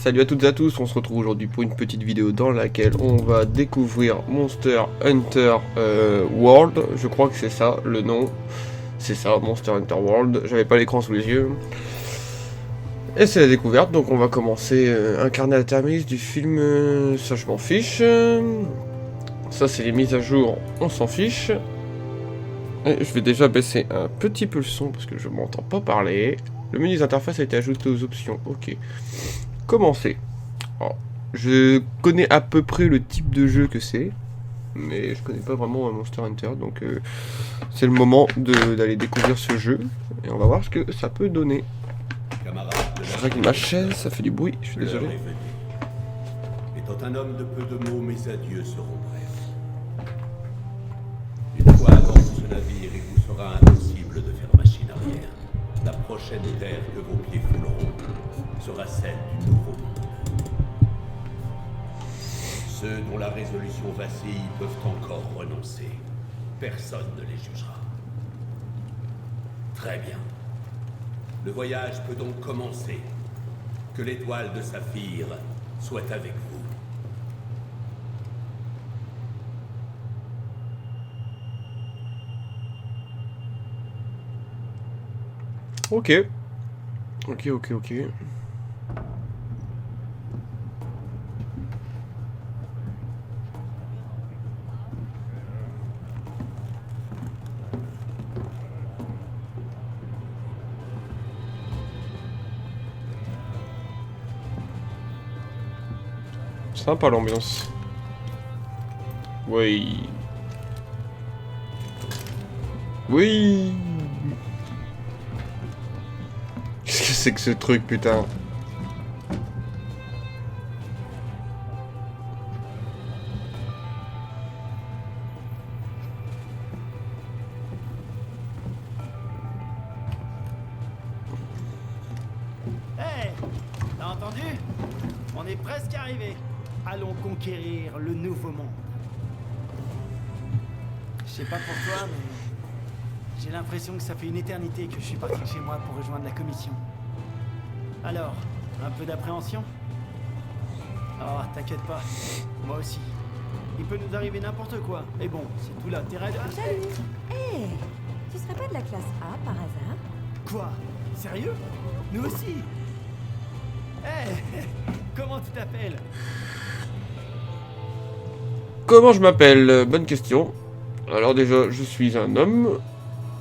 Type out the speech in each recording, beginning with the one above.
Salut à toutes et à tous, on se retrouve aujourd'hui pour une petite vidéo dans laquelle on va découvrir Monster Hunter World. Je crois que c'est ça le nom. C'est ça, Monster Hunter World. J'avais pas l'écran sous les yeux. Et c'est la découverte, donc on va commencer incarner la Thermix du film ça je m'en fiche. Ça c'est les mises à jour, on s'en fiche. Et je vais déjà baisser un petit peu le son parce que je m'entends pas parler. Le menu d'interface a été ajouté aux options, ok. Commencer. Alors, je connais à peu près le type de jeu que c'est, mais je connais pas vraiment Monster Hunter, donc c'est le moment d'aller découvrir ce jeu, et on va voir ce que ça peut donner. Je règle ma chaise, ça fait du bruit, je suis désolé. Étant un homme de peu de mots, mes adieux seront brefs. Une fois à bord de ce navire, il vous sera impossible de faire machine arrière. La prochaine terre que vos pieds fouleront sera celle du nouveau monde. Ceux dont la résolution vacille peuvent encore renoncer. Personne ne les jugera. Très bien. Le voyage peut donc commencer. Que l'étoile de Saphir soit avec vous. Ok. Ok. Sympa l'ambiance. Oui. Oui. Qu'est-ce que c'est que ce truc, putain? Hey, t'as entendu? On est presque arrivé. Allons conquérir le nouveau monde. Je sais pas pour toi, mais j'ai l'impression que ça fait une éternité que je suis parti de chez moi pour rejoindre la commission. Alors, un peu d'appréhension? Oh, t'inquiète pas, moi aussi. Il peut nous arriver n'importe quoi. Mais bon, c'est tout l'intérêt de... Salut. Hé, tu serais pas de la classe A par hasard? Quoi? Sérieux? Nous aussi? Hey, comment tu t'appelles? Comment je m'appelle? Bonne question. Alors déjà, je suis un homme.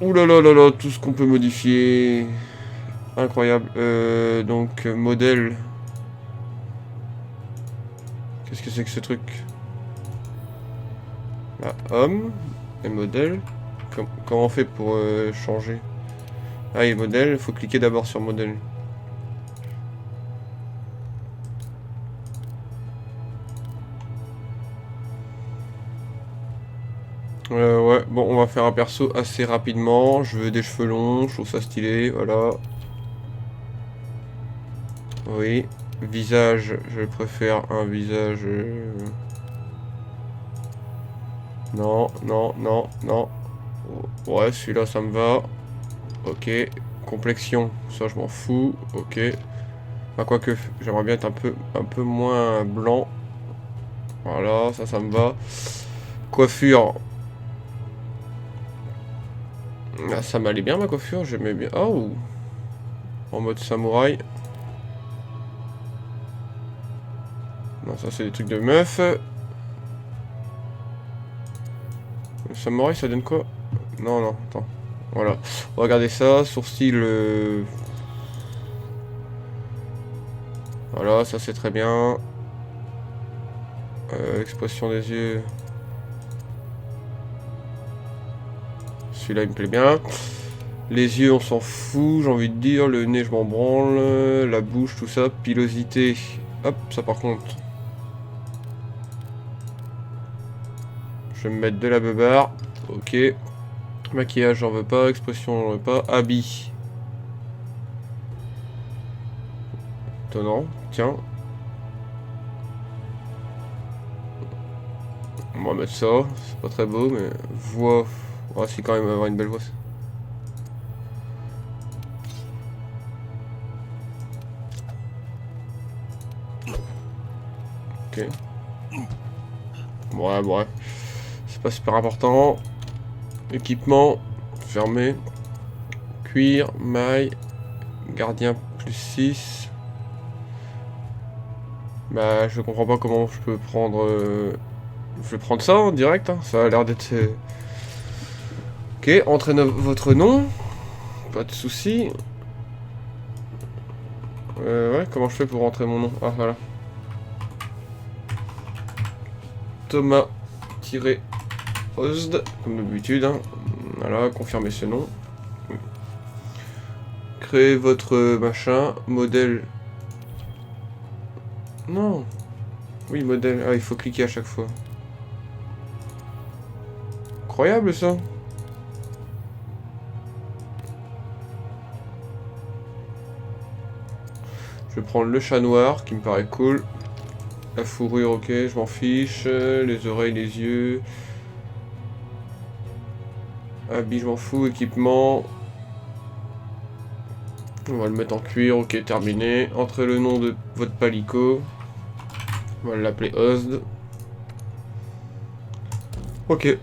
Ouh là là là là, tout ce qu'on peut modifier. Incroyable. Donc, modèle. Qu'est-ce que c'est que ce truc? Là, homme. Et modèle. Comment on fait pour changer? Ah, et modèle, il faut cliquer d'abord sur modèle. Ouais, bon, on va faire un perso assez rapidement. Je veux des cheveux longs, je trouve ça stylé, voilà. Oui. Visage, je préfère un visage... Non. Ouais, celui-là, ça me va. Ok. Complexion, ça, je m'en fous. Ok. Bah, quoique, j'aimerais bien être un peu moins blanc. Voilà, ça me va. Coiffure. Ah, ça m'allait bien ma coiffure, j'aimais bien. Oh, en mode samouraï. Non, ça c'est des trucs de meuf. Le samouraï ça donne quoi? Non, attends. Voilà. Regardez ça, sourcil. Voilà, ça c'est très bien. Expression des yeux. Celui-là il me plaît bien. Les yeux on s'en fout, j'ai envie de dire. Le nez je m'en branle. La bouche, tout ça. Pilosité. Hop, ça par contre. Je vais me mettre de la beubare. Ok. Maquillage j'en veux pas. Expression j'en veux pas. Habit. Étonnant. Tiens. On va mettre ça. C'est pas très beau mais... Voix. Oh, si quand même avoir une belle voix. Ok. Ouais. C'est pas super important. Équipement. Fermé. Cuir. Maille. Gardien plus 6. Bah, je comprends pas comment je peux prendre... Je vais prendre ça en direct, hein. Ça a l'air d'être... Ok, entrez votre nom. Pas de soucis. Ouais, comment je fais pour rentrer mon nom? Ah, voilà. Thomas-Osd, comme d'habitude. Hein. Voilà, confirmez ce nom. Créez votre machin. Modèle... Non. Oui, modèle. Ah, il faut cliquer à chaque fois. Incroyable ça. Je vais prendre le chat noir qui me paraît cool. La fourrure, ok, je m'en fiche. Les oreilles, les yeux. Habit, je m'en fous. Équipement. On va le mettre en cuir, ok, terminé. Entrez le nom de votre palico. On va l'appeler Osd. Ok.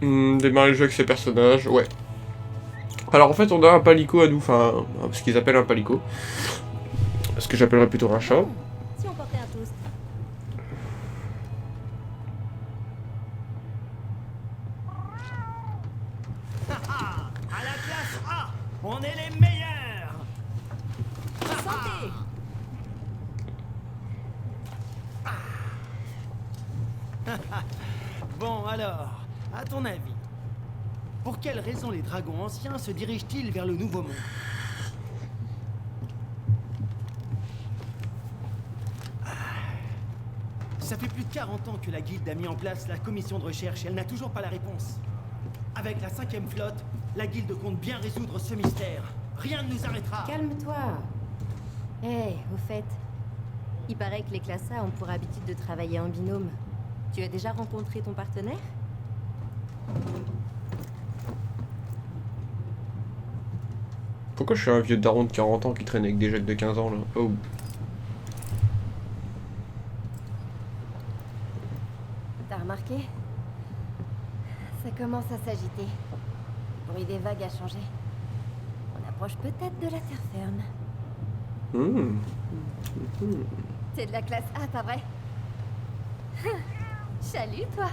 Démarrer le jeu avec ces personnages, ouais. Alors en fait on a un palico à nous, enfin ce qu'ils appellent un palico. Ce que j'appellerais plutôt un chat. Si on portait un toast. À la classe A, on est les meilleurs. Santé. Bon alors, à ton avis, pour quelles raisons les dragons anciens se dirigent-ils vers le Nouveau Monde? Ça fait plus de 40 ans que la Guilde a mis en place la commission de recherche et elle n'a toujours pas la réponse. Avec la 5e flotte, la Guilde compte bien résoudre ce mystère. Rien ne nous arrêtera. Calme-toi. Au fait, il paraît que les classes A ont pour habitude de travailler en binôme. Tu as déjà rencontré ton partenaire? Pourquoi je suis un vieux daron de 40 ans qui traîne avec des jeunes de 15 ans là? Oh. T'as remarqué? Ça commence à s'agiter. Le bruit des vagues a changé. On approche peut-être de la terre ferme. T'es de la classe A, pas vrai? Salut, toi.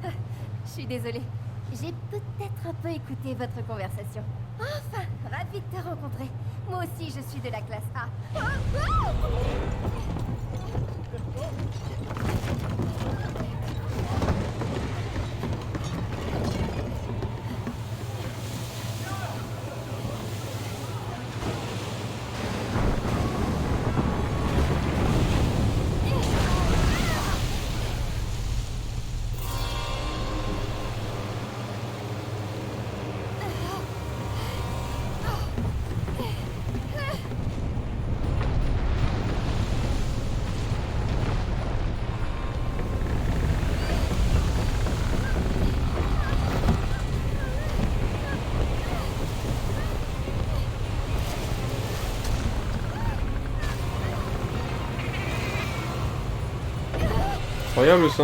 Je suis désolée. J'ai peut-être un peu écouté votre conversation. Enfin, ravie de te rencontrer. Moi aussi, je suis de la classe A. Incroyable ça.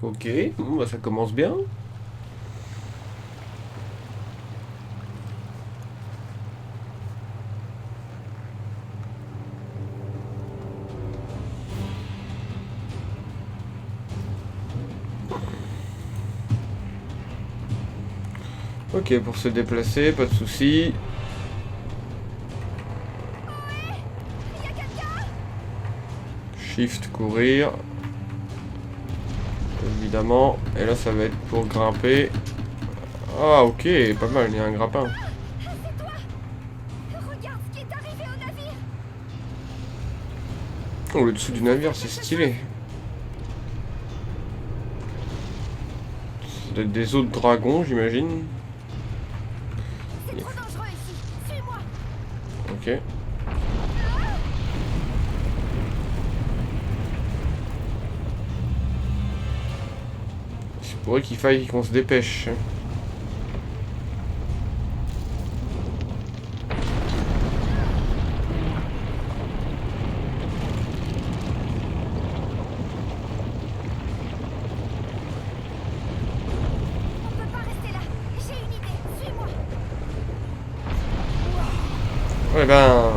Ok, bon, bah, ça commence bien. Ok, pour se déplacer, pas de soucis. Shift, courir. Évidemment. Et là, ça va être pour grimper. Ah, ok, pas mal, il y a un grappin. Regarde ce qui est arrivé au navire. Oh, le dessous du navire, c'est stylé. Ça doit être des os de dragon, j'imagine. C'est trop dangereux ici. Suis-moi. Ok. C'est pour eux qu'il faille qu'on se dépêche. Ouais ben...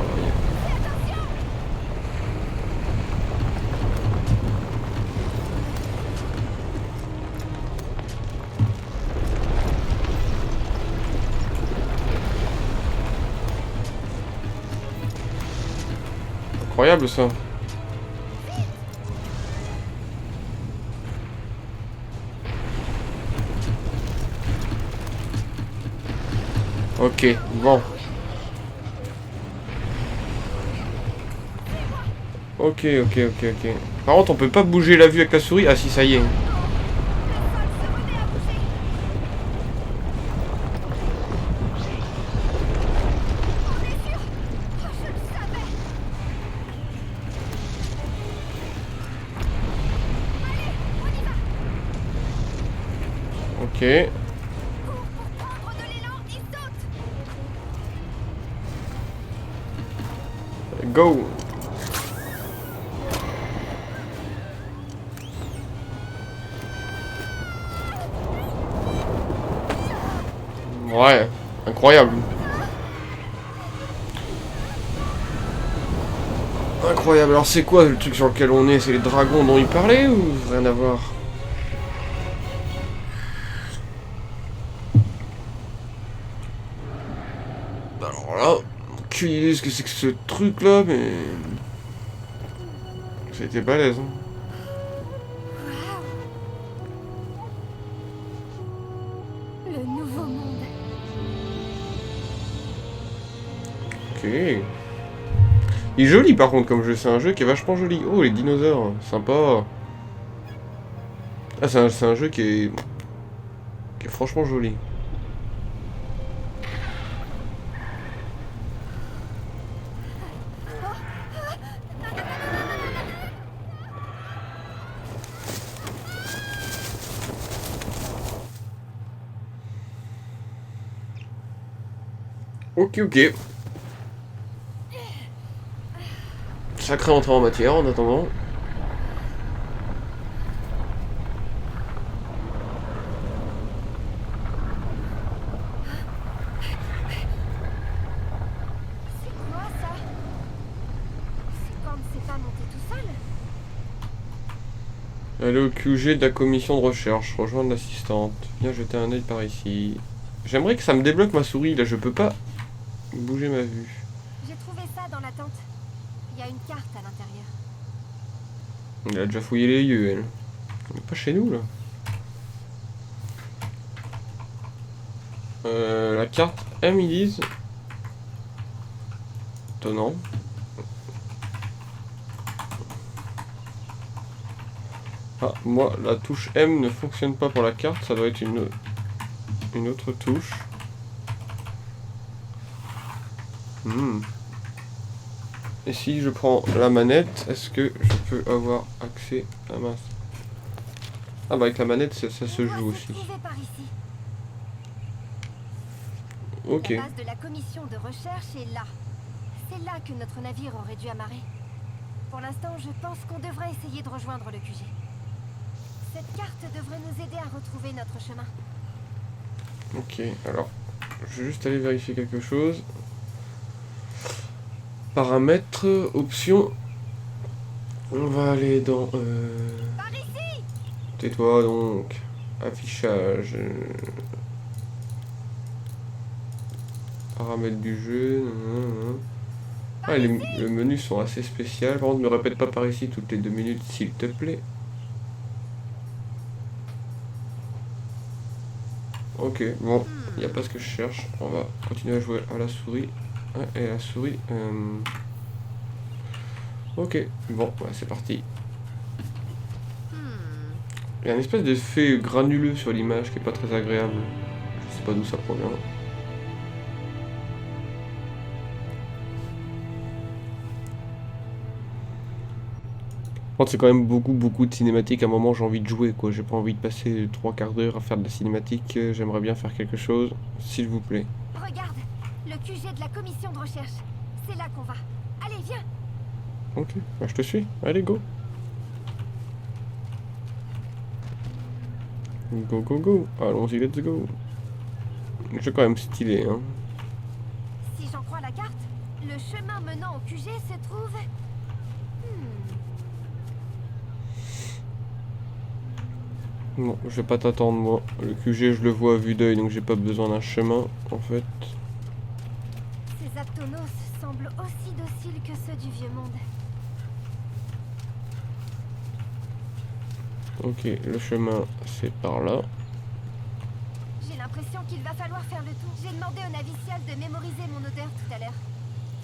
Incroyable ça. Ok, bon. Ok. Par contre, on peut pas bouger la vue avec la souris. Ah si, ça y est. Ok. Go. Ouais, incroyable. Incroyable. Alors c'est quoi le truc sur lequel on est? C'est les dragons dont il parlait ou rien à voir? Alors là, aucune idée de ce que c'est que ce truc là, mais... C'était balèze, hein. Le nouveau monde. Ok. Il est joli par contre comme jeu, c'est un jeu qui est vachement joli. Oh les dinosaures, sympa. Ah c'est un jeu qui est franchement joli. Ok. Sacré entrée en matière en attendant. C'est quoi ça? C'est quand c'est pas monté tout seul? Aller au QG de la commission de recherche, rejoindre l'assistante. Viens jeter un œil par ici. J'aimerais que ça me débloque ma souris, là je peux pas bouger ma vue. J'ai trouvé ça dans la tente. Il y a une carte à l'intérieur. Elle a déjà fouillé les lieux, elle. On est pas chez nous là. La carte M ils disent. Étonnant. Ah, moi la touche M ne fonctionne pas pour la carte, ça doit être une autre touche. Et si je prends la manette, est-ce que je peux avoir accès à ma... Ah bah avec la manette ça se joue aussi. Par ici. Ok. La base de la commission de recherche est là. C'est là que notre navire aurait dû amarrer. Pour l'instant, je pense qu'on devrait essayer de rejoindre le QG. Cette carte devrait nous aider à retrouver notre chemin. Ok, alors, je vais juste aller vérifier quelque chose. Paramètres, options. On va aller dans... Par ici! Tais-toi donc. Affichage. Paramètres du jeu. Ah, les menus sont assez spéciaux. Par contre, ne répète pas par ici toutes les 2 minutes, s'il te plaît. Ok, bon, il n'y a pas ce que je cherche. On va continuer à jouer à la souris. Ouais, et la souris... Ok, bon, ouais, c'est parti. Il y a une espèce d'effet granuleux sur l'image qui est pas très agréable. Je sais pas d'où ça provient. C'est quand même beaucoup de cinématiques. À un moment, j'ai envie de jouer, quoi. J'ai pas envie de passer 3 quarts d'heure à faire de la cinématique. J'aimerais bien faire quelque chose, s'il vous plaît. Regarde, le QG de la commission de recherche. C'est là qu'on va. Allez, viens. Ok, bah, je te suis. Allez, go. Go. Allons-y, let's go. C'est quand même stylé, hein. Si j'en crois la carte, Le chemin menant au QG se trouve... Non, je vais pas t'attendre moi. Le QG je le vois à vue d'œil donc j'ai pas besoin d'un chemin en fait. Ces Aptonos semblent aussi dociles que ceux du vieux monde. Ok, le chemin c'est par là. J'ai l'impression qu'il va falloir faire le tour. J'ai demandé aux navicioles de mémoriser mon odeur tout à l'heure.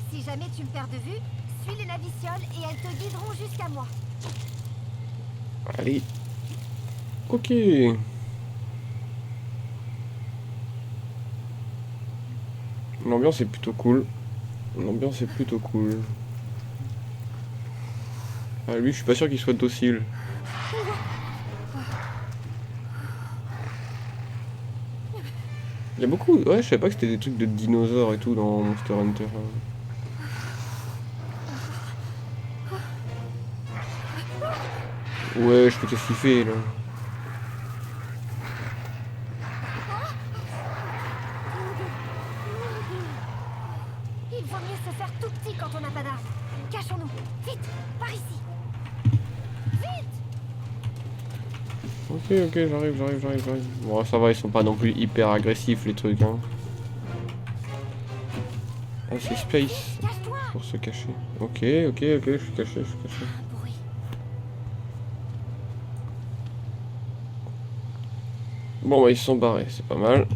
Si jamais tu me perds de vue, suis les navicioles et elles te guideront jusqu'à moi. Allez. Ok. L'ambiance est plutôt cool. L'ambiance est plutôt cool. Ah, lui, je suis pas sûr qu'il soit docile. Il y a beaucoup... Ouais, je savais pas que c'était des trucs de dinosaures et tout dans Monster Hunter. Ouais, je peux te kiffer là. Il vaut mieux se faire tout petit quand on n'a pas d'armes. Cachons-nous. Vite, par ici. Vite. Ok, j'arrive. Bon, ça va, ils sont pas non plus hyper agressifs les trucs, hein. Ah, c'est Space Cache-toi. pour se cacher. Ok, je suis caché. Bruit. Bon, bah, ils se sont barrés, c'est pas mal.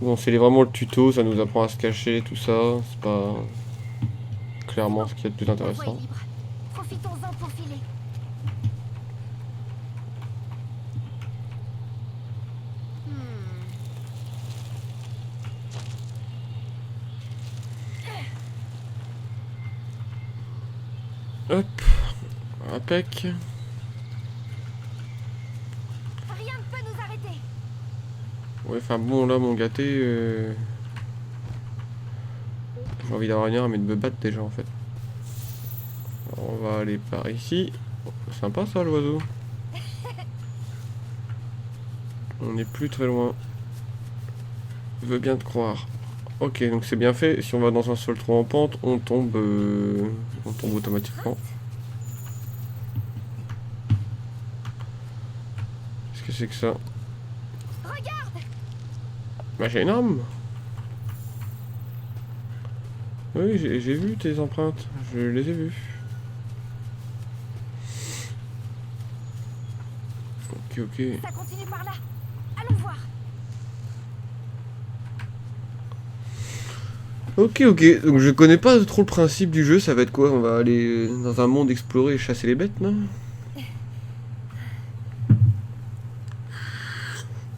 Bon, c'est vraiment le tuto, ça nous apprend à se cacher, tout ça. C'est pas clairement ce qu'il y a de plus La voie est intéressant. libre. Profitons-en pour filer. Hop, impec. Rien ne peut nous arrêter. Ouais, enfin bon, là, mon gâté, j'ai envie d'avoir une arme et de me battre déjà, en fait. Alors, on va aller par ici. Sympa, ça, l'oiseau. On n'est plus très loin. Je veux bien te croire. Ok, donc c'est bien fait. Si on va dans un sol trop en pente, on tombe automatiquement. Qu'est-ce que c'est que ça? Regarde. Bah j'ai une arme. Oui, j'ai vu tes empreintes. Je les ai vues. Ok. Ça continue par là. Allons voir. Ok, donc je connais pas trop le principe du jeu, ça va être quoi? On va aller dans un monde explorer et chasser les bêtes, non?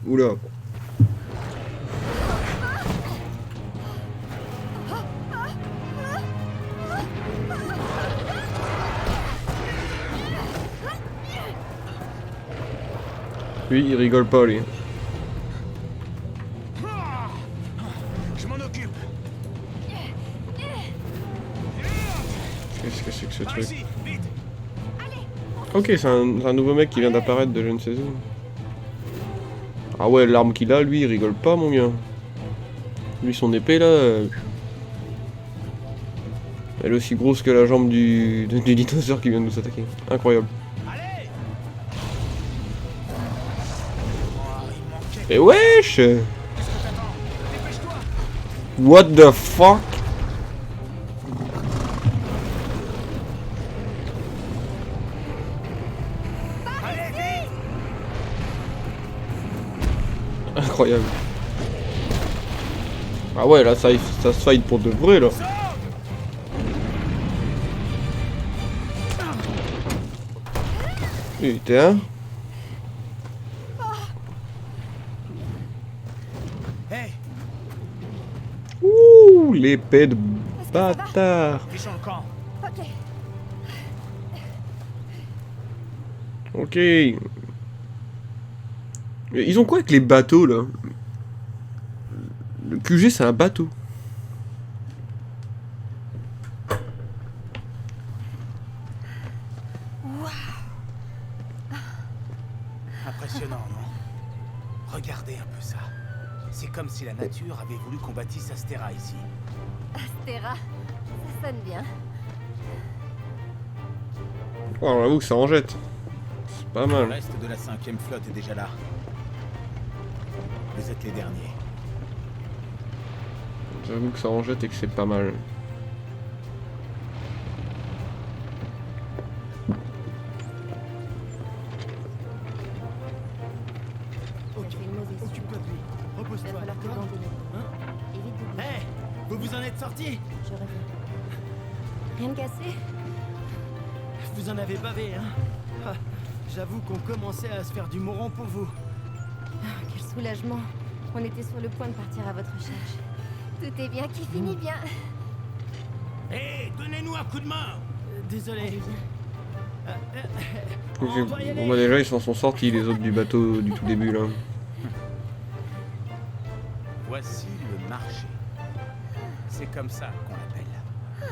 Oula. Lui, il rigole pas, lui. Je m'en occupe. Qu'est-ce que c'est que ce Par truc? ici, vite. Ok, c'est un nouveau mec qui vient d'apparaître de je ne sais où. Ah ouais, l'arme qu'il a, lui, il rigole pas, mon gars. Lui, son épée, là... elle est aussi grosse que la jambe du dinosaure qui vient de nous attaquer. Incroyable. Allez. Oh, il manquait. Et wesh! Qu'est-ce que t'attends? Dépêche-toi. What the fuck? Allez, vite. Incroyable. Ah ouais, là, ça se fight pour de vrai, là. Sors. Putain. Hey, Ouh, l'épée de bâtard. fiche en camp. Ok. Ok. Mais ils ont quoi avec les bateaux, là? Le QG, c'est un bateau. Impressionnant, non? Regardez un peu ça. C'est comme si la nature avait voulu qu'on bâtisse Astera ici. Astera. Ça sonne bien. Oh, alors j'avoue que ça en jette. C'est pas Le mal. reste de la 5e flotte est déjà là. Vous êtes les derniers. J'avoue que ça en jette et que c'est pas mal. Ça fait une mauvaise Occupe-toi de lui. Il va Repose-toi, falloir que d'accord? dans de Hein? Évite d'oublier. Hé, vous vous en êtes sortis? Je reviens. Rien de cassé? Vous en avez bavé, hein? Ah, j'avoue qu'on commençait à se faire du moron pour vous. Ah, quel soulagement. On était sur le point de partir à votre recherche. Tout est bien qui finit bien. Hé, donnez-nous un coup de main! Désolé. Allez, viens. On doit y aller. Bon bah déjà ils s'en sont sortis les autres du bateau du tout début là. Voici le marché. C'est comme ça qu'on l'appelle.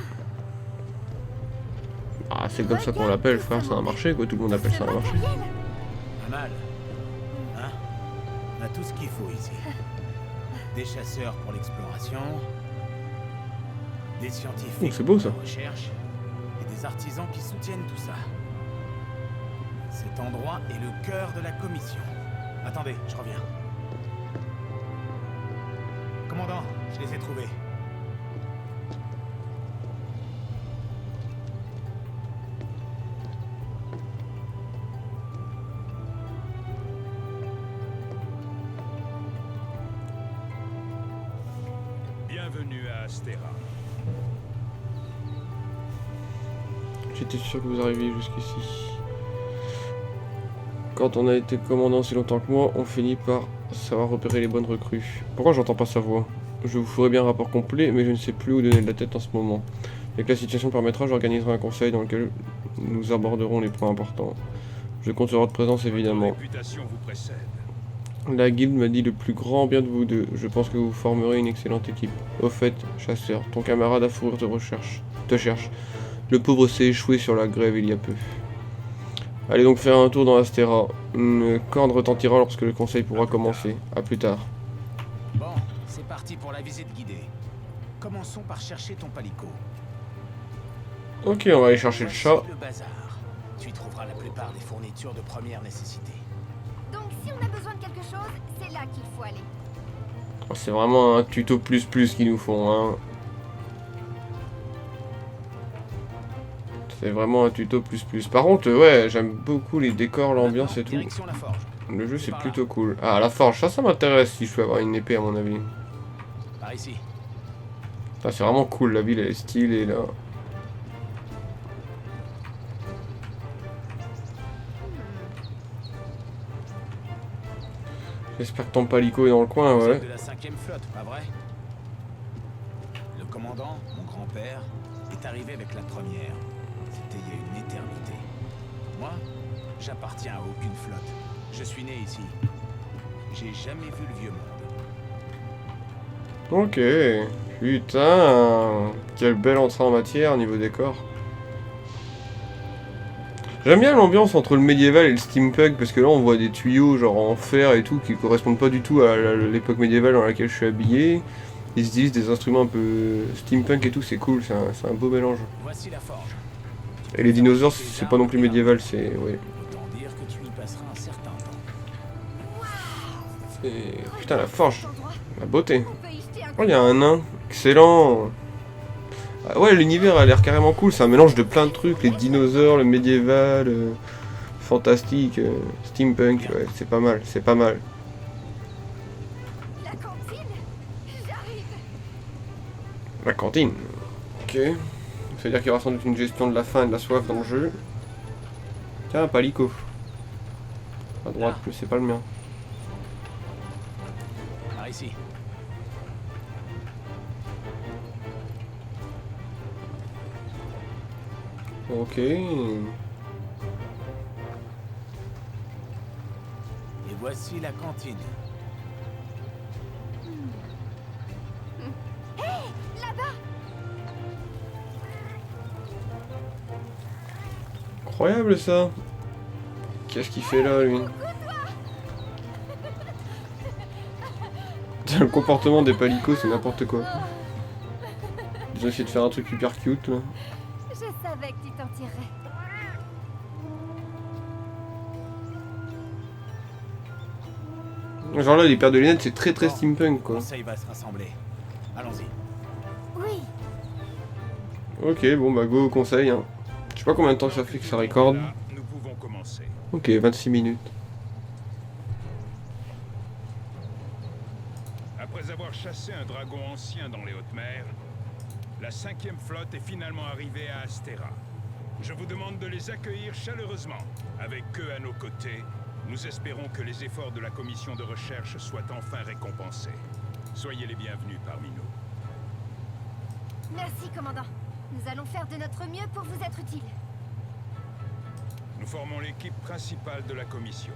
Ah c'est comme ça qu'on l'appelle frère, c'est un marché quoi, tout le monde appelle ça un marché. Pas mal. Hein? On a tout ce qu'il faut ici. Des chasseurs pour l'exploration, des scientifiques Oh, c'est beau, pour ça. la recherche, et des artisans qui soutiennent tout ça. Cet endroit est le cœur de la commission. Attendez, je reviens. Commandant, je les ai trouvés. Bienvenue à Astera. J'étais sûr que vous arriviez jusqu'ici. Quand on a été commandant aussi longtemps que moi, on finit par savoir repérer les bonnes recrues. Pourquoi j'entends pas sa voix? Je vous ferai bien un rapport complet, mais je ne sais plus où donner de la tête en ce moment. Dès que la situation permettra, j'organiserai un conseil dans lequel nous aborderons les points importants. Je compte sur votre présence évidemment. Votre réputation vous précède. La guilde m'a dit le plus grand bien de vous deux. Je pense que vous formerez une excellente équipe. Au fait, chasseur, ton camarade à fourrure te cherche. Le pauvre s'est échoué sur la grève il y a peu. Allez donc faire un tour dans Astera. Une corne retentira lorsque le conseil pourra commencer. A plus tard. Bon, c'est parti pour la visite guidée. Commençons par chercher ton palico. Ok, on va aller chercher le chat. Voici le bazar. Tu y trouveras la plupart des fournitures de première nécessité. Donc si on a besoin de quelque chose, c'est là qu'il faut aller. Oh, c'est vraiment un tuto plus qu'ils nous font, hein. C'est vraiment un tuto plus. Par contre, ouais, j'aime beaucoup les décors, l'ambiance et tout. Direction la forge. Le jeu c'est plutôt cool. Ah, la forge, ça m'intéresse si je peux avoir une épée à mon avis. Par ici. Ah, c'est vraiment cool, la ville elle est stylée là. J'espère que ton palico est dans le coin, Vous ouais. êtes de la 5e flotte, pas vrai? Le commandant, mon grand-père, est arrivé avec la première. C'était il y a une éternité. Moi, j'appartiens à aucune flotte. Je suis né ici. J'ai jamais vu le vieux monde. Ok. Putain. Quelle belle entrée en matière niveau décor. J'aime bien l'ambiance entre le médiéval et le steampunk parce que là on voit des tuyaux genre en fer et tout qui correspondent pas du tout à l'époque médiévale dans laquelle je suis habillé. Ils utilisent des instruments un peu steampunk et tout, c'est cool, c'est un beau mélange. Voici la forge. Et les dinosaures c'est pas non plus médiéval, c'est... ouais. Autant dire que tu y passeras un certain temps. C'est... Putain la forge, Cet endroit, la beauté. on peut y jeter un Oh il y a un nain, excellent. Ah ouais, l'univers a l'air carrément cool, c'est un mélange de plein de trucs, les dinosaures, le médiéval, fantastique, steampunk, ouais, c'est pas mal, c'est pas mal. La cantine. J'arrive. La cantine, ok. C'est-à-dire qu'il y aura sans doute une gestion de la faim et de la soif dans le jeu. Tiens, un palico. À droite, mais c'est pas le mien. Par ici. Ok. Et voici la cantine. Là-bas. Incroyable ça. Qu'est-ce qu'il fait là, lui? Le comportement des palicots, c'est n'importe quoi. Ils ont essayé de faire un truc hyper cute là. Je savais que tu t'en tirerais. Genre là, les paires de lunettes, c'est très Bon, steampunk Le quoi. conseil va se rassembler. Allons-y. Oui, Ok, bon bah go au conseil. Hein. Je sais pas combien de temps ça fait que ça recorde. Là, nous pouvons commencer. Ok, 26 minutes. Après avoir chassé un dragon ancien dans les hautes mers, la 5e flotte est finalement arrivée à Astera. Je vous demande de les accueillir chaleureusement. Avec eux à nos côtés, nous espérons que les efforts de la commission de recherche soient enfin récompensés. Soyez les bienvenus parmi nous. merci, commandant. Nous allons faire de notre mieux pour vous être utiles. Nous formons l'équipe principale de la commission.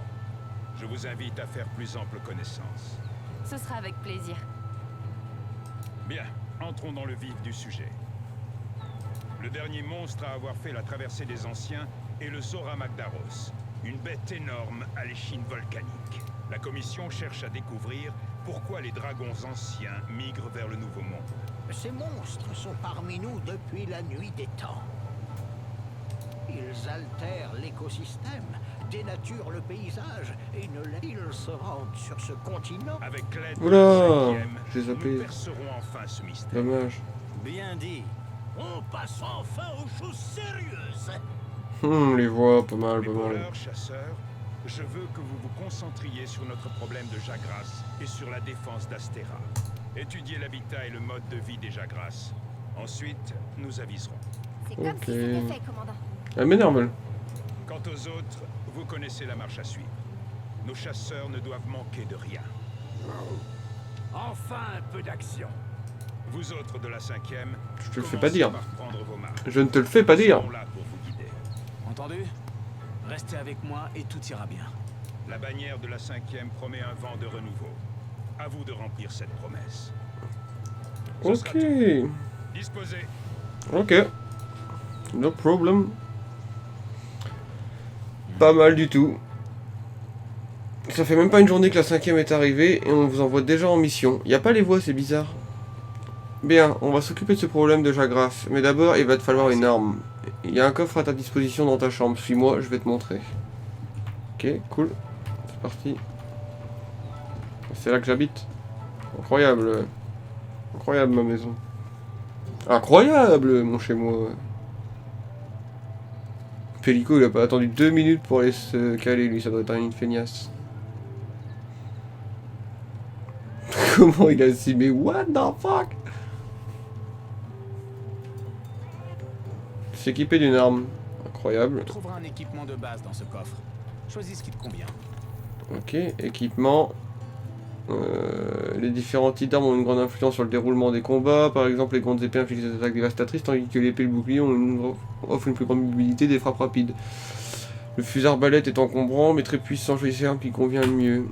Je vous invite à faire plus ample connaissance. Ce sera avec plaisir. Bien, entrons dans le vif du sujet. Le dernier monstre à avoir fait la traversée des anciens est le Zora Magdaros, une bête énorme à l'échine volcanique. La commission cherche à découvrir pourquoi les dragons anciens migrent vers le Nouveau Monde. Ces monstres sont parmi nous depuis la nuit des temps. Ils altèrent l'écosystème, dénaturent le paysage et ils se rendent sur ce continent. Avec l'aide de Oula, la 5e, j'ai zappé. nous percerons enfin ce mystère. Dommage. Bien dit. On passe enfin aux choses sérieuses. Les voix, pas mal, Les pas mal. voleurs, chasseurs, je veux que vous vous concentriez sur notre problème de Jagras et sur la défense d'Astera. Étudiez l'habitat et le mode de vie des Jagras. Ensuite, nous aviserons. C'est comme Ok. si c'était fait, commandant. Elle m'énerve. Quant aux autres, vous connaissez la marche à suivre. Nos chasseurs ne doivent manquer de rien. Enfin un peu d'action. Vous autres de la 5e, Je te le fais commencez pas dire. par prendre vos marques. Je ne te le fais pas Nous dire. serons là pour vous guider. Entendu? Restez avec moi et tout ira bien. La bannière de la 5e promet un vent de renouveau. À vous de remplir cette promesse. Ce sera Ok. tout. Disposez. Ok. No problem. Pas mal du tout. Ça fait même pas une journée que la 5e est arrivée et on vous envoie déjà en mission. Y a pas les voix, c'est bizarre. Bien, on va s'occuper de ce problème de Jagras. Mais d'abord, il va te falloir une arme. Il y a un coffre à ta disposition dans ta chambre. Suis-moi, je vais te montrer. Ok, cool. C'est parti. C'est là que j'habite. Incroyable. Incroyable ma maison. Incroyable mon chez-moi. Pellico, il a pas attendu 2 minutes pour aller se caler, lui, ça doit être une feignasse. Comment il a simé? What the fuck? S'équiper d'une arme. Incroyable. Tu trouveras un équipement de base dans ce coffre. Choisis ce qui te convient. Ok, équipement. Les différents types d'armes ont une grande influence sur le déroulement des combats. Par exemple, les grandes épées infligent des attaques dévastatrices, tandis que l'épée et le bouclier offrent une plus grande mobilité, des frappes rapides. Le fusil arbalète est encombrant, mais très puissant, choisissez l'arme qui convient le mieux.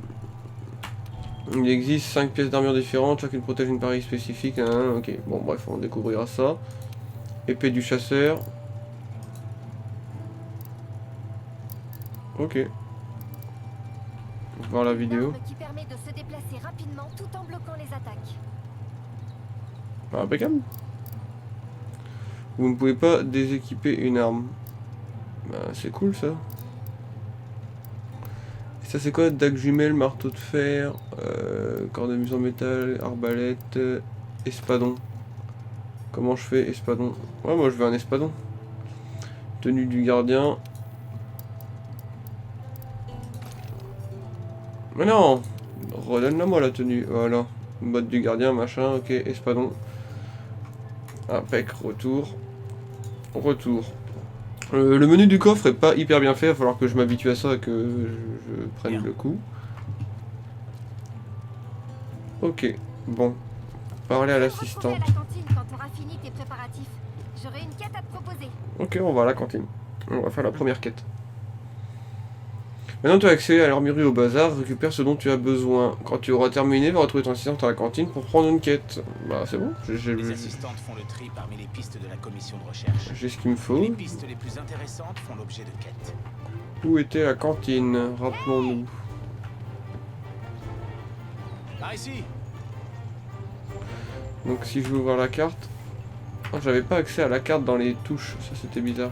Il existe 5 pièces d'armure différentes, chacune protège une partie spécifique. Hein, ok, bon bref, on découvrira ça. Épée du chasseur. Ok. On va voir la vidéo. Une arme qui permet de se déplacer rapidement tout en bloquant les attaques. Impeccable. Vous ne pouvez pas déséquiper une arme. Bah c'est cool ça. Et ça c'est quoi? Dague jumelle, marteau de fer, cornemuse en métal, arbalète, espadon. Comment je fais espadon? Ouais moi je veux un espadon. Tenue du gardien. Mais non! Redonne-la moi la tenue. Voilà. Botte du gardien, machin, ok, espadon. Impec, retour. Retour. Le menu du coffre est pas hyper bien fait, il va falloir que je m'habitue à ça et que je prenne Bien. le coup. Ok, bon. Parler à Je te l'assistant. retrouverai à la cantine quand tu auras fini tes préparatifs. J'aurai une quête à te proposer. Ok, on va à la cantine. On va faire la première quête. Maintenant tu as accès à l'armurerie au bazar, récupère ce dont tu as besoin. Quand tu auras terminé, va retrouver ton assistante à la cantine pour prendre une quête. Bah c'est bon, Les assistantes font le tri parmi les pistes de la commission de recherche. j'ai ce qu'il me faut. Et les pistes les plus intéressantes font l'objet de quêtes. Où était la cantine? Rappelons-nous. Par ici. Donc si je veux ouvrir la carte, Oh, j'avais pas accès à la carte dans les touches, ça c'était bizarre.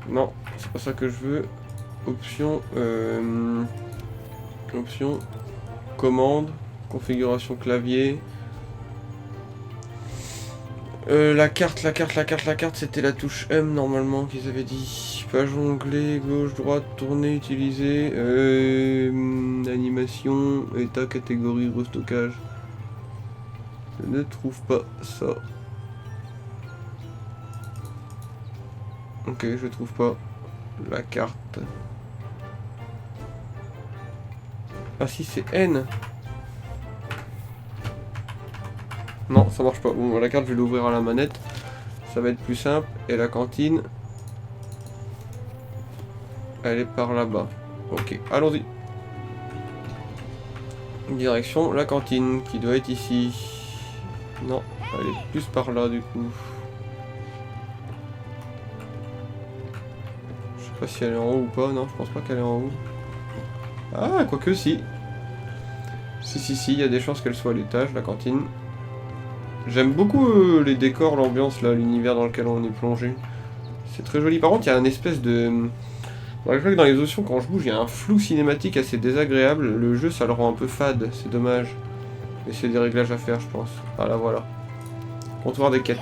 Non, c'est pas ça que je veux. Option, option, commande, configuration clavier. La carte, c'était la touche M normalement qu'ils avaient dit. Page onglet, gauche, droite, tourner, utiliser. Animation, état, catégorie, restockage. Je ne trouve pas ça. Ok, je trouve pas la carte. Ah si, c'est N. Non, ça marche pas. Bon, la carte, je vais l'ouvrir à la manette. Ça va être plus simple. Et la cantine, elle est par là-bas. Ok, allons-y. Direction la cantine, qui doit être ici. Non, elle est plus par là, du coup. Je sais pas si elle est en haut ou pas. Non, je pense pas qu'elle est en haut. Ah, quoique si. Si, il y a des chances qu'elle soit à l'étage, la cantine. J'aime beaucoup les décors, l'ambiance, là, l'univers dans lequel on est plongé. C'est très joli. Par contre, il y a une espèce de... Je crois que dans les options, quand je bouge, il y a un flou cinématique assez désagréable. Le jeu, ça le rend un peu fade, c'est dommage. Mais c'est des réglages à faire, je pense. Ah là, voilà. Comptoir des quêtes.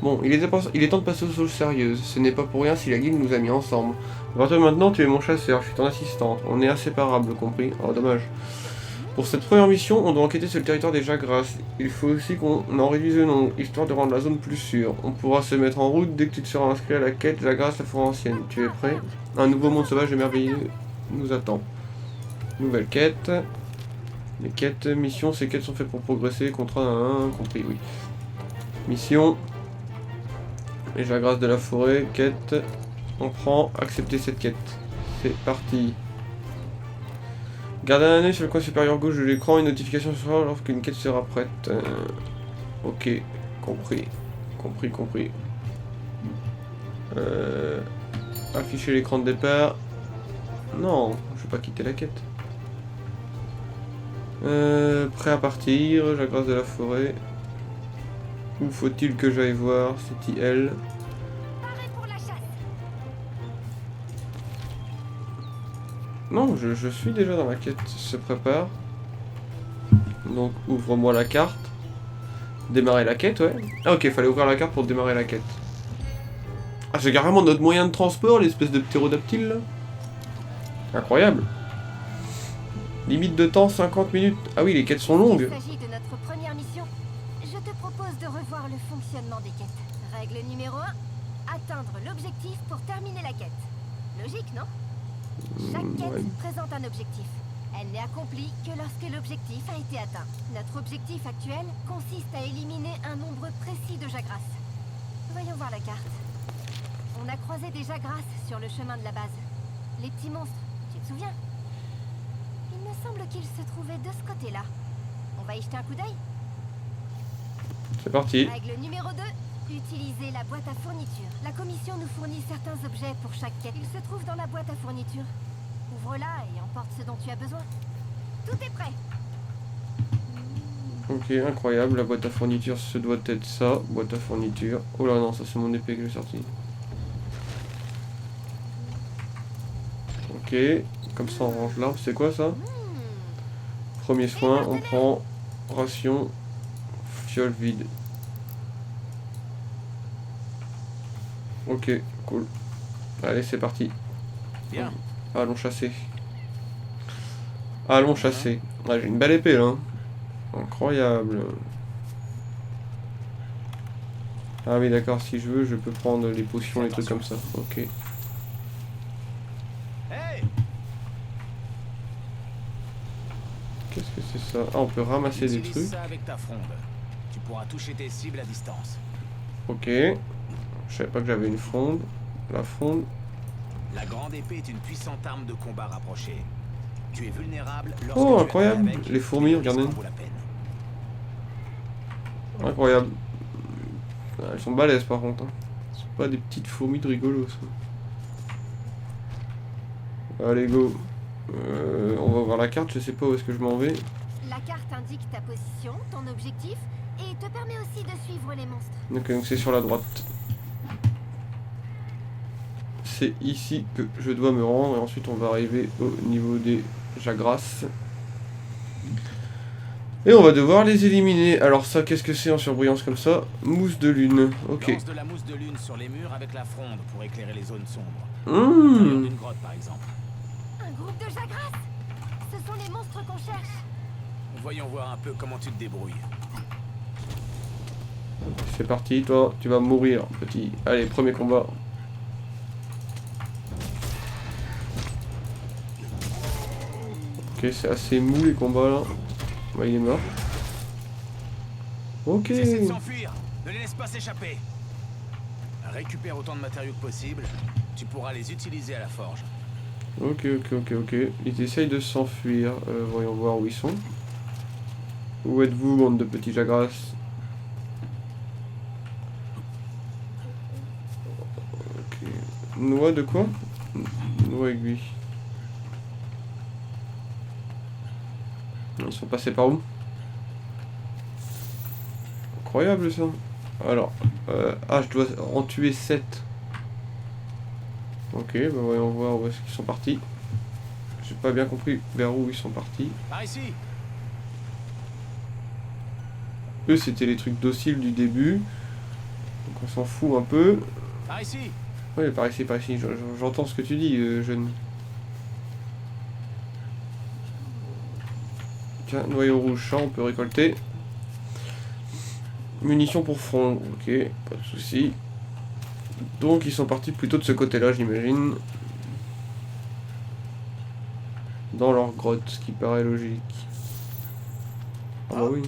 Bon, il est temps de passer aux choses sérieuses. Ce n'est pas pour rien si la guilde nous a mis ensemble. À partir de maintenant, tu es mon chasseur, je suis ton assistante. On est inséparables, compris? Oh, dommage. Pour cette première mission, on doit enquêter sur le territoire des Jagras. Il faut aussi qu'on en réduise le nombre, histoire de rendre la zone plus sûre. On pourra se mettre en route dès que tu te seras inscrit à la quête Jagras, la forêt ancienne. Tu es prêt? Un nouveau monde sauvage et merveilleux nous attend. Nouvelle quête. Les quêtes, missions, ces quêtes sont faites pour progresser. Contrat 1, compris, oui. Mission. Les Jagras de la forêt, quête. On prend, accepter cette quête. C'est parti. Gardez un œil sur le coin supérieur gauche de l'écran, une notification sera lorsqu'une quête sera prête. Ok, compris. Compris. Afficher l'écran de départ. Non, je vais pas quitter la quête. Prêt à partir, Jagras de la forêt. Où faut-il que j'aille voir? C'est elle. Non, je suis déjà dans la quête, se prépare. Donc ouvre-moi la carte. Démarrer la quête, ouais. Ah ok, fallait ouvrir la carte pour démarrer la quête. Ah, c'est carrément notre moyen de transport, l'espèce de ptérodactyle là. Incroyable. Limite de temps 50 minutes. Ah oui, les quêtes sont longues. Il s'agit de notre première mission. Je te propose de revoir le fonctionnement des quêtes. Règle numéro 1, atteindre l'objectif pour terminer la quête. Logique, non? Chaque quête présente un objectif. Elle n'est accomplie que lorsque l'objectif a été atteint. Notre objectif actuel consiste à éliminer un nombre précis de Jagras. Voyons voir la carte. On a croisé des Jagras sur le chemin de la base. Les petits monstres, tu te souviens? Il me semble qu'ils se trouvaient de ce côté-là. On va y jeter un coup d'œil? C'est parti. Règle numéro 2. Utilisez la boîte à fourniture. La commission nous fournit certains objets pour chaque quête. Ils se trouvent dans la boîte à fourniture. Ouvre-la et emporte ce dont tu as besoin. Tout est prêt. Ok, incroyable. La boîte à fourniture, ce doit être ça. Boîte à fourniture. Oh là non, ça c'est mon épée que j'ai sorti. Ok, comme ça on range l'arbre. C'est quoi ça? Premier soin, on prend ration, fiole vide. Ok, cool. Allez, c'est parti. Bien. Allons chasser. Allons chasser. Ah, j'ai une belle épée là. Incroyable. Ah oui, d'accord, si je veux, je peux prendre les potions, les trucs comme ça. Ok. Hey, Qu'est-ce que c'est ça? Ah, on peut ramasser des utilise trucs. ça avec ta fronde. Tu pourras toucher tes cibles à distance. Ok. Je savais pas que j'avais une fronde. La fronde. La grande épée est une puissante arme de combat rapprochée. Tu es vulnérable lorsque Oh, tu incroyable. attaques avec, Les fourmis, mais le risque regardez. en vaut la peine. Incroyable. Elles sont balèzes par contre. Hein. C'est pas des petites fourmis de rigolo ça. Allez go. On va voir la carte, je sais pas où est-ce que je m'en vais. La carte indique ta position, ton objectif et te permet aussi de suivre les monstres. Ok, donc c'est sur la droite. C'est ici que je dois me rendre et ensuite on va arriver au niveau des Jagras. Et on va devoir les éliminer. Alors ça, qu'est-ce que c'est en surbrillance comme ça? Mousse de lune, ok. Lance de la mousse de lune sur les murs avec la fronde pour éclairer les zones sombres. Mmh. L'intérieur d'une grotte par exemple. Un groupe de Jagras. Ce sont les monstres qu'on cherche. Voyons voir un peu comment tu te débrouilles. C'est parti, toi, tu vas mourir, petit. Allez, premier combat. Ok, c'est assez mou les combats là. Bah, il est mort. Ok. Cessez de s'enfuir, ne les laisse pas s'échapper. Récupère autant de matériaux que possible, tu pourras les utiliser à la forge. Ok. Ils essayent de s'enfuir. Voyons voir où ils sont. Où êtes-vous, bande de petits Jagras? Ok. Noix de quoi? Noix aiguille. Ils sont passés par où? Incroyable ça. Alors, je dois en tuer 7. Ok, bah voyons voir où est-ce qu'ils sont partis. J'ai pas bien compris vers où ils sont partis. Par ici. Eux c'était les trucs dociles du début. Donc on s'en fout un peu. Par ici. Oui, par ici. J'entends ce que tu dis, jeune. Tiens, noyau rouge, ça on peut récolter. Munitions pour front, ok, pas de soucis. Donc ils sont partis plutôt de ce côté-là, j'imagine. Dans leur grotte, ce qui paraît logique. Ah bah oui.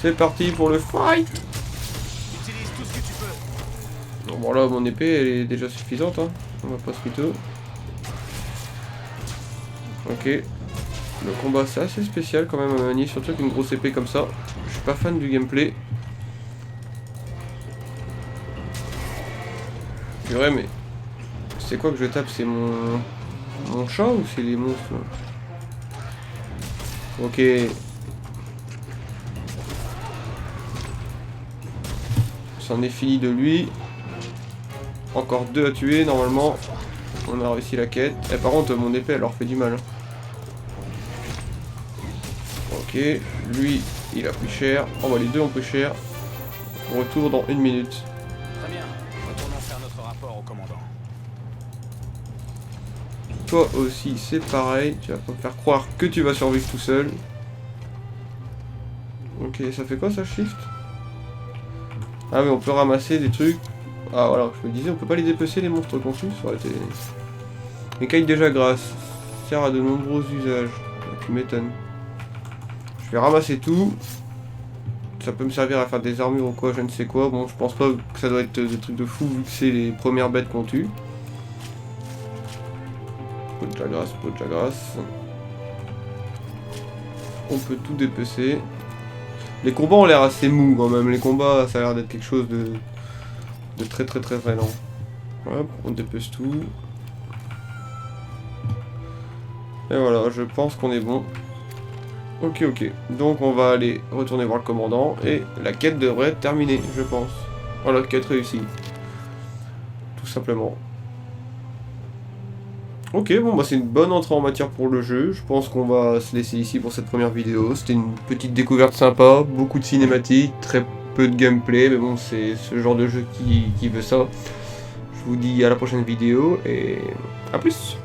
C'est parti pour le fight. Utilise tout ce que tu peux. Bon là, mon épée, elle est déjà suffisante, hein. On va pas se mytho. Ok. Le combat, c'est assez spécial quand même à manier, surtout avec une grosse épée comme ça. Je suis pas fan du gameplay. Purée, mais c'est quoi que je tape? C'est mon chat ou c'est les monstres là? Ok. C'en est fini de lui. Encore 2 à tuer normalement. On a réussi la quête. Et par contre mon épée elle leur fait du mal. Ok, lui il a pris cher. Oh bah les deux ont pris cher. Retour dans 1 minute. Très bien, retournons faire notre rapport au commandant. Toi aussi c'est pareil, tu vas pas me faire croire que tu vas survivre tout seul. Ok, ça fait quoi ça, shift? Ah oui, on peut ramasser des trucs. Ah voilà, je me disais on peut pas les dépecer les monstres conçus, ça aurait été... Écailles de Jagras, sert à de nombreux usages. Tu m'étonnes. Je vais ramasser tout. Ça peut me servir à faire des armures ou quoi, je ne sais quoi. Bon, je pense pas que ça doit être des trucs de fou vu que c'est les premières bêtes qu'on tue. Peau de Jagras. On peut tout dépecer. Les combats ont l'air assez mous quand même. Les combats, ça a l'air d'être quelque chose de très lent. Hop, on dépece tout. Et voilà, je pense qu'on est bon. Ok. Donc on va aller retourner voir le commandant. Et la quête devrait être terminée, je pense. Voilà, quête réussie. Tout simplement. Ok, bon bah c'est une bonne entrée en matière pour le jeu. Je pense qu'on va se laisser ici pour cette première vidéo. C'était une petite découverte sympa. Beaucoup de cinématiques, très peu de gameplay. Mais bon, c'est ce genre de jeu qui veut ça. Je vous dis à la prochaine vidéo et à plus.